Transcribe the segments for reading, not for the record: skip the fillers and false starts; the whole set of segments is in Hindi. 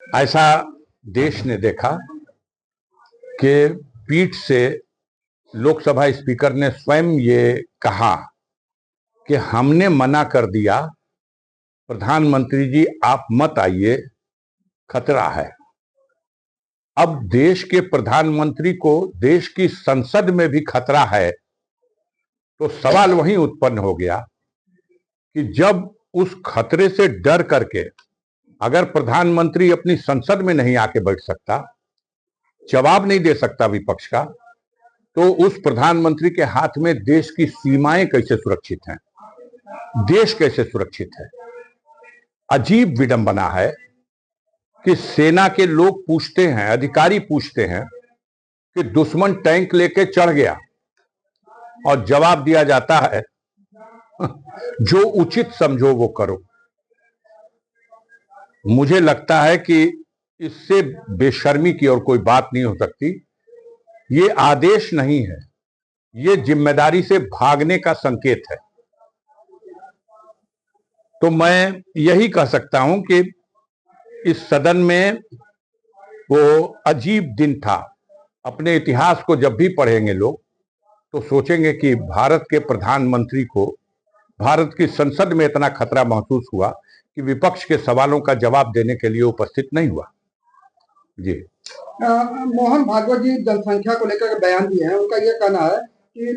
ऐसा देश ने देखा कि पीठ से लोकसभा स्पीकर ने स्वयं ये कहा कि हमने मना कर दिया, प्रधानमंत्री जी आप मत आइए, खतरा है। अब देश के प्रधानमंत्री को देश की संसद में भी खतरा है, तो सवाल वहीं उत्पन्न हो गया कि जब उस खतरे से डर करके अगर प्रधानमंत्री अपनी संसद में नहीं आके बैठ सकता, जवाब नहीं दे सकता विपक्ष का, तो उस प्रधानमंत्री के हाथ में देश की सीमाएं कैसे सुरक्षित हैं, देश कैसे सुरक्षित है। अजीब विडंबना है कि सेना के लोग पूछते हैं, अधिकारी पूछते हैं कि दुश्मन टैंक लेके चढ़ गया, और जवाब दिया जाता है जो उचित समझो वो करो। मुझे लगता है कि इससे बेशर्मी की और कोई बात नहीं हो सकती। ये आदेश नहीं है, ये जिम्मेदारी से भागने का संकेत है। तो मैं यही कह सकता हूं कि इस सदन में वो अजीब दिन था। अपने इतिहास को जब भी पढ़ेंगे लोग तो सोचेंगे कि भारत के प्रधानमंत्री को भारत की संसद में इतना खतरा महसूस हुआ कि विपक्ष के सवालों का जवाब देने के लिए उपस्थित नहीं हुआ। जी मोहन भागवत जी जनसंख्या को लेकर बयान दिए हैं। उनका यह कहना है कि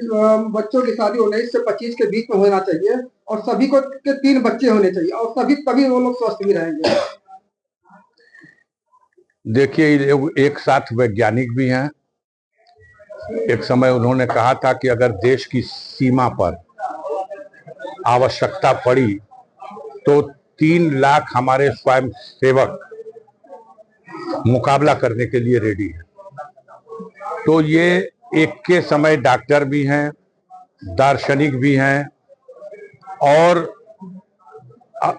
बच्चों की शादी 19 से 25 के बीच में होना चाहिए और सभी को के 3 बच्चे होने चाहिए और सभी तभी वो लोग स्वस्थ भी रहेंगे। देखिए, एक साथ वैज्ञानिक भी हैं। एक समय उन्होंने कहा था कि अगर देश की सीमा पर आवश्यकता पड़ी तो 3 लाख हमारे स्वयं सेवक मुकाबला करने के लिए रेडी है। तो ये एक के समय डॉक्टर भी हैं, दार्शनिक भी हैं, और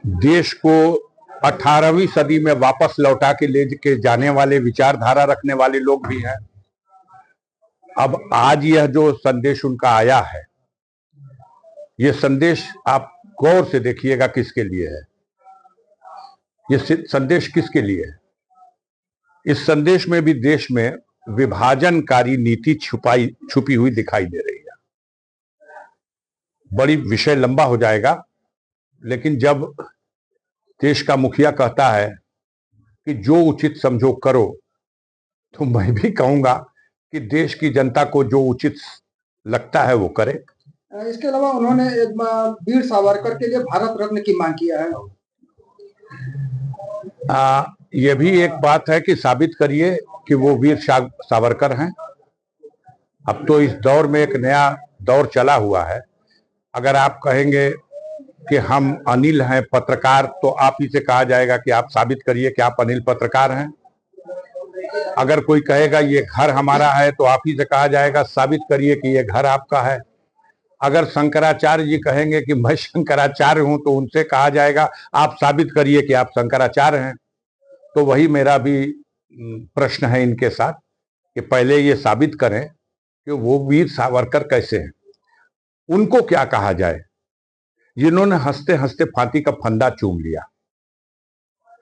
देश को 18वीं सदी में वापस लौटा के ले के जाने वाले विचारधारा रखने वाले लोग भी हैं। अब आज यह जो संदेश उनका आया है, ये संदेश आप गौर से देखिएगा किसके लिए है। ये संदेश किसके लिए है? इस संदेश में भी देश में विभाजनकारी नीति छुपी हुई दिखाई दे रही है। बड़ी विषय लंबा हो जाएगा, लेकिन जब देश का मुखिया कहता है कि जो उचित समझो करो, तो मैं भी कहूंगा कि देश की जनता को जो उचित लगता है वो करे। इसके अलावा उन्होंने वीर सावरकर के लिए भारत रत्न की मांग किया है। यह भी एक बात है कि साबित करिए कि वो वीर सावरकर हैं। अब तो इस दौर में एक नया दौर चला हुआ है। अगर आप कहेंगे कि हम अनिल हैं पत्रकार, तो आप ही से कहा जाएगा कि आप साबित करिए कि आप अनिल पत्रकार हैं। अगर कोई कहेगा ये घर हमारा है, तो आप ही से कहा जाएगा साबित करिए कि ये घर आपका है। अगर शंकराचार्य जी कहेंगे कि मैं शंकराचार्य हूं, तो उनसे कहा जाएगा आप साबित करिए कि आप शंकराचार्य हैं। तो वही मेरा भी प्रश्न है इनके साथ कि पहले ये साबित करें कि वो वीर सावरकर कैसे हैं, उनको क्या कहा जाए जिन्होंने हंसते हंसते फांसी का फंदा चूम लिया,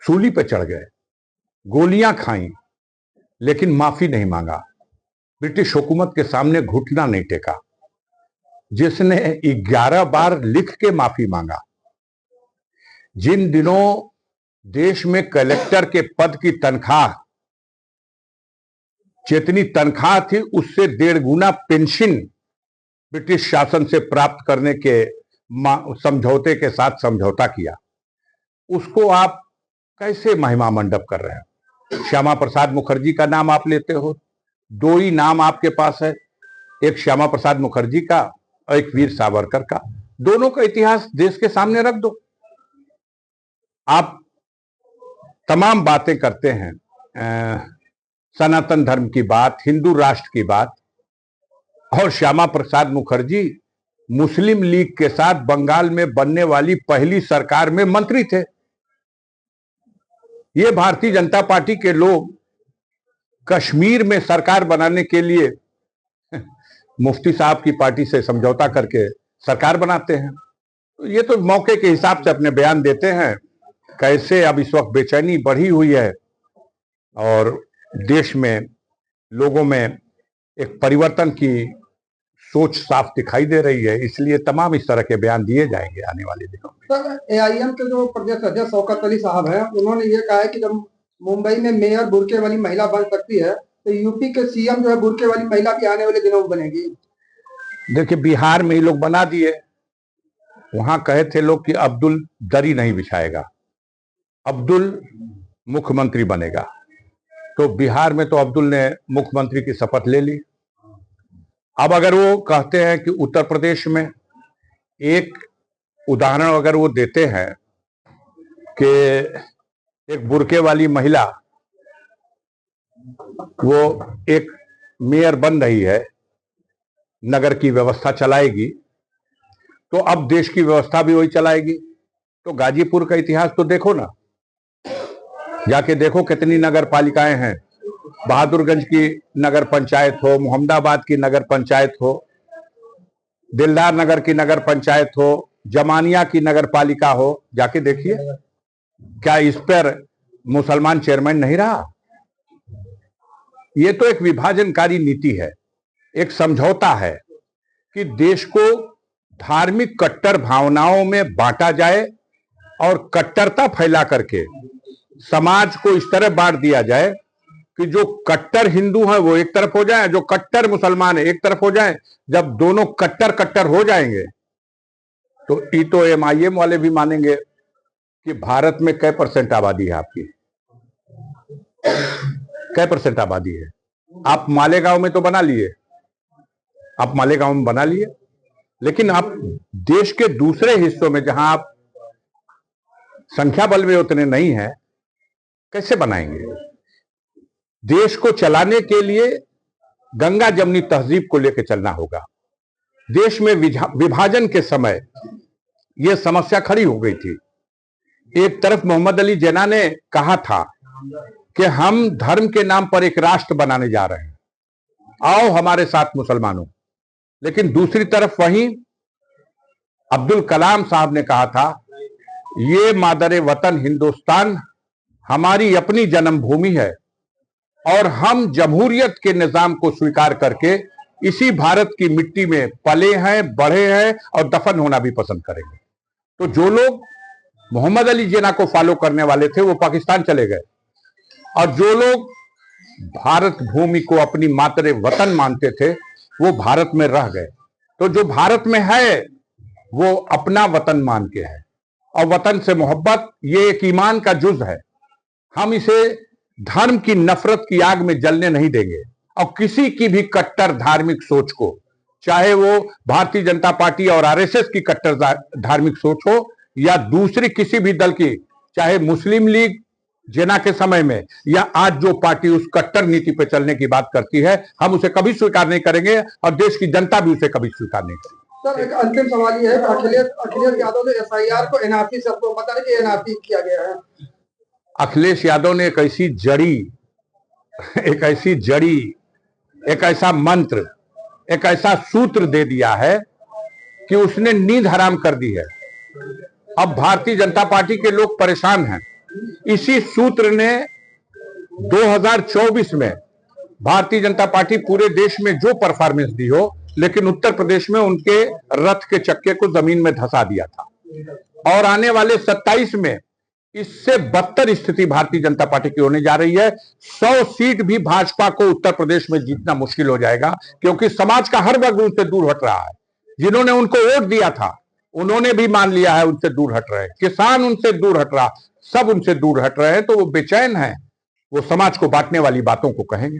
सूली पे चढ़ गए, गोलियां खाई, लेकिन माफी नहीं मांगा, ब्रिटिश हुकूमत के सामने घुटना नहीं टेका, जिसने 11 बार लिख के माफी मांगा, जिन दिनों देश में कलेक्टर के पद की तनख्वाह जितनी तनख्वाह थी उससे 1.5 गुना पेंशन ब्रिटिश शासन से प्राप्त करने के समझौते के साथ समझौता किया, उसको आप कैसे महिमा मंडप कर रहे हैं? श्यामा प्रसाद मुखर्जी का नाम आप लेते हो, 2 ही नाम आपके पास है, एक श्यामा प्रसाद मुखर्जी का और एक वीर सावरकर का। दोनों का इतिहास देश के सामने रख दो। आप तमाम बातें करते हैं, सनातन धर्म की बात, हिंदू राष्ट्र की बात, और श्यामा प्रसाद मुखर्जी मुस्लिम लीग के साथ बंगाल में बनने वाली पहली सरकार में मंत्री थे। ये भारतीय जनता पार्टी के लोग कश्मीर में सरकार बनाने के लिए मुफ्ती साहब की पार्टी से समझौता करके सरकार बनाते हैं। तो ये तो मौके के हिसाब से अपने बयान देते हैं। कैसे अब इस वक्त बेचैनी बढ़ी हुई है और देश में लोगों में एक परिवर्तन की सोच साफ दिखाई दे रही है, इसलिए तमाम इस तरह के बयान दिए जाएंगे आने वाले दिनों में। सर, एआईएम के जो प्रदेश अध्यक्ष शौकत अली साहब हैं, उन्होंने ये कहा है कि जब मुंबई में मेयर बुर्के वाली महिला बन सकती है तो यूपी के सीएम जो है बुर्के वाली महिला भी आने वाले दिनों में बनेगी। देखिए, बिहार में ही लोग बना दिए, वहां कहे थे लोग कि अब्दुल दरी नहीं बिछाएगा, अब्दुल मुख्यमंत्री बनेगा। तो बिहार में तो अब्दुल ने मुख्यमंत्री की शपथ ले ली। अब अगर वो कहते हैं कि उत्तर प्रदेश में, एक उदाहरण अगर वो देते हैं कि एक बुर्के वाली महिला वो एक मेयर बन रही है, नगर की व्यवस्था चलाएगी, तो अब देश की व्यवस्था भी वही चलाएगी। तो गाजीपुर का इतिहास तो देखो ना, जाके देखो कितनी नगर पालिकाएं हैं। बहादुरगंज की नगर पंचायत हो, मोहम्मदाबाद की नगर पंचायत हो, दिलदार नगर की नगर पंचायत हो, जमानिया की नगर पालिका हो, जाके देखिए क्या इस पर मुसलमान चेयरमैन नहीं रहा। ये तो एक विभाजनकारी नीति है, एक समझौता है कि देश को धार्मिक कट्टर भावनाओं में बांटा जाए और कट्टरता फैला करके समाज को इस तरह बांट दिया जाए कि जो कट्टर हिंदू हैं वो एक तरफ हो जाए, जो कट्टर मुसलमान है एक तरफ हो जाए। जब दोनों कट्टर कट्टर हो जाएंगे तो एमआईएम वाले भी मानेंगे कि भारत में कै % आबादी है आपकी, कै % आबादी है। आप मालेगांव में तो बना लिए, आप मालेगांव में बना लिए, लेकिन आप देश के दूसरे हिस्सों में जहां आप संख्या बल में उतने नहीं है, कैसे बनाएंगे? देश को चलाने के लिए गंगा जमनी तहजीब को लेकर चलना होगा। देश में विभाजन के समय यह समस्या खड़ी हो गई थी। एक तरफ मोहम्मद अली जिन्ना ने कहा था कि हम धर्म के नाम पर एक राष्ट्र बनाने जा रहे हैं, आओ हमारे साथ मुसलमानों। लेकिन दूसरी तरफ वहीं अब्दुल कलाम साहब ने कहा था, ये मादरे वतन हिंदुस्तान हमारी अपनी जन्मभूमि है और हम जमहूरियत के निजाम को स्वीकार करके इसी भारत की मिट्टी में पले हैं, बढ़े हैं और दफन होना भी पसंद करेंगे। तो जो लोग मोहम्मद अली जिन्ना को फॉलो करने वाले थे वो पाकिस्तान चले गए, और जो लोग भारत भूमि को अपनी मातरे वतन मानते थे वो भारत में रह गए। तो जो भारत में है वो अपना वतन मान के है, और वतन से मोहब्बत ये एक ईमान का जुज है। हम इसे धर्म की नफरत की आग में जलने नहीं देंगे, और किसी की भी कट्टर धार्मिक सोच को, चाहे वो भारतीय जनता पार्टी और आरएसएस की कट्टर धार्मिक सोच हो या दूसरी किसी भी दल की, चाहे मुस्लिम लीग जिन्ना के समय में या आज जो पार्टी उस कट्टर नीति पर चलने की बात करती है, हम उसे कभी स्वीकार नहीं करेंगे और देश की जनता भी उसे कभी स्वीकार नहीं करेगी। सर, एक अंतिम सवाल ये है, अखिलेश यादव ने एफआईआर को एनआरसी से आपको पता नहीं कि एनआरसी किया गया है। अखिलेश यादव ने एक ऐसा मंत्र, एक ऐसा सूत्र दे दिया है कि उसने नींद हराम कर दी है। अब भारतीय जनता पार्टी के लोग परेशान हैं। इसी सूत्र ने 2024 में भारतीय जनता पार्टी पूरे देश में जो परफॉर्मेंस दी हो, लेकिन उत्तर प्रदेश में उनके रथ के चक्के को जमीन में धंसा दिया था। और आने वाले 27 में इससे बदतर स्थिति भारतीय जनता पार्टी की होने जा रही है। 100 सीट भी भाजपा को उत्तर प्रदेश में जीतना मुश्किल हो जाएगा, क्योंकि समाज का हर वर्ग उनसे दूर हट रहा है। जिन्होंने उनको वोट दिया था उन्होंने भी मान लिया है उनसे दूर हट रहे हैं, किसान उनसे दूर हट रहा, सब उनसे दूर हट रहे हैं। तो वो बेचैन हैं, वो समाज को बांटने वाली बातों को कहेंगे।